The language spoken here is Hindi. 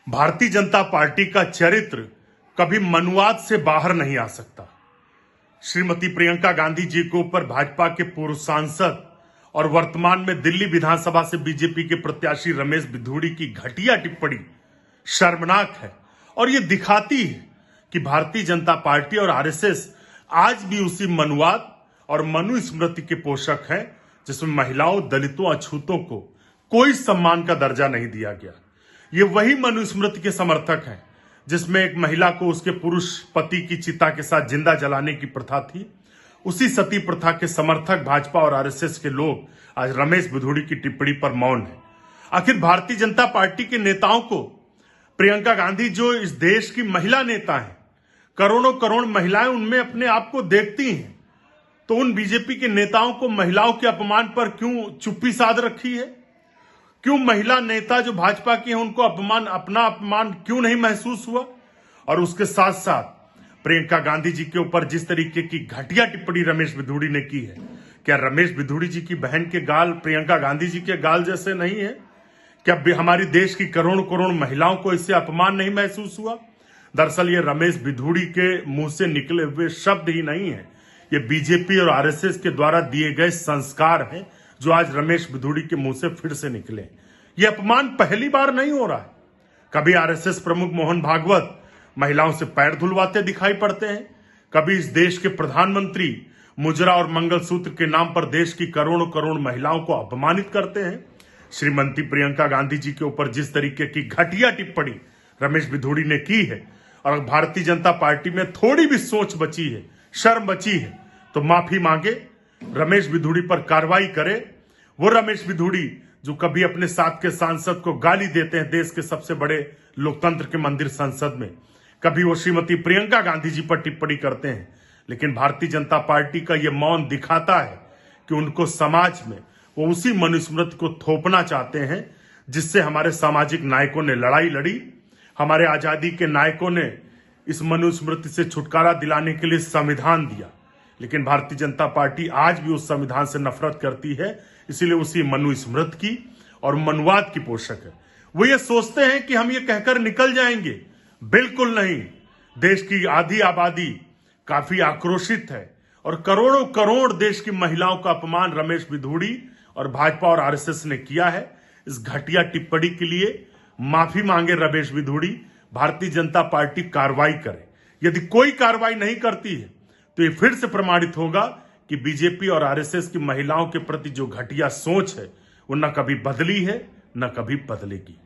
भारतीय जनता पार्टी का चरित्र कभी मनुवाद से बाहर नहीं आ सकता। श्रीमती प्रियंका गांधी जी के ऊपर भाजपा के पूर्व सांसद और वर्तमान में दिल्ली विधानसभा से बीजेपी के प्रत्याशी रमेश बिधूड़ी की घटिया टिप्पणी शर्मनाक है और ये दिखाती है कि भारतीय जनता पार्टी और आरएसएस आज भी उसी मनुवाद और मनुस्मृति के पोषक हैं जिसमें महिलाओं, दलितों, अछूतों को कोई सम्मान का दर्जा नहीं दिया गया। ये वही मनुस्मृति के समर्थक हैं जिसमें एक महिला को उसके पुरुष पति की चिता के साथ जिंदा जलाने की प्रथा थी। उसी सती प्रथा के समर्थक भाजपा और आरएसएस के लोग आज रमेश बिधूड़ी की टिप्पणी पर मौन है। आखिर भारतीय जनता पार्टी के नेताओं को प्रियंका गांधी जो इस देश की महिला नेता हैं, करोड़ों करोड़ महिलाएं उनमें अपने आप को देखती हैं, तो उन बीजेपी के नेताओं को महिलाओं के अपमान पर क्यों चुप्पी साध रखी है? क्यों महिला नेता जो भाजपा की हैं उनको अपना अपमान क्यों नहीं महसूस हुआ? और उसके साथ साथ प्रियंका गांधी जी के ऊपर जिस तरीके की घटिया टिप्पणी रमेश बिधूड़ी ने की है, क्या रमेश बिधूड़ी जी की बहन के गाल प्रियंका गांधी जी के गाल जैसे नहीं है? क्या हमारी देश की करोड़ करोड़ महिलाओं को इससे अपमान नहीं महसूस हुआ? दरअसल ये रमेश बिधूड़ी के मुंह से निकले हुए शब्द ही नहीं है, ये बीजेपी और आरएसएस के द्वारा दिए गए संस्कार हैं जो आज रमेश बिधूड़ी के मुंह से फिर से निकले। ये अपमान पहली बार नहीं हो रहा है। कभी आरएसएस प्रमुख मोहन भागवत महिलाओं से पैर धुलवाते दिखाई पड़ते हैं, कभी इस देश के प्रधानमंत्री मुजरा और मंगलसूत्र के नाम पर देश की करोड़ों करोड़ महिलाओं को अपमानित करते हैं। श्रीमती प्रियंका गांधी जी के ऊपर जिस तरीके की घटिया टिप्पणी रमेश बिधूड़ी ने की है, और भारतीय जनता पार्टी में थोड़ी भी सोच बची है, शर्म बची है, तो माफी मांगे, रमेश बिधूड़ी पर कार्रवाई करे। वो रमेश बिधूड़ी जो कभी अपने साथ के सांसद को गाली देते हैं देश के सबसे बड़े लोकतंत्र के मंदिर संसद में, कभी वो श्रीमती प्रियंका गांधी जी पर टिप्पणी करते हैं, लेकिन भारतीय जनता पार्टी का ये मौन दिखाता है कि उनको समाज में वो उसी मनुस्मृति को थोपना चाहते हैं जिससे हमारे सामाजिक नायकों ने लड़ाई लड़ी। हमारे आजादी के नायकों ने इस मनुस्मृति से छुटकारा दिलाने के लिए संविधान दिया, लेकिन भारतीय जनता पार्टी आज भी उस संविधान से नफरत करती है, इसीलिए उसी मनुस्मृति की और मनुवाद की पोषक है। वो ये सोचते हैं कि हम ये कहकर निकल जाएंगे, बिल्कुल नहीं। देश की आधी आबादी काफी आक्रोशित है और करोड़ों करोड़ देश की महिलाओं का अपमान रमेश बिधूड़ी और भाजपा और आरएसएस ने किया है। इस घटिया टिप्पणी के लिए माफी मांगे रमेश बिधूड़ी, भारतीय जनता पार्टी कार्रवाई करे। यदि कोई कार्रवाई नहीं करती है तो ये फिर से प्रमाणित होगा कि बीजेपी और आरएसएस की महिलाओं के प्रति जो घटिया सोच है वो न कभी बदली है न कभी बदलेगी।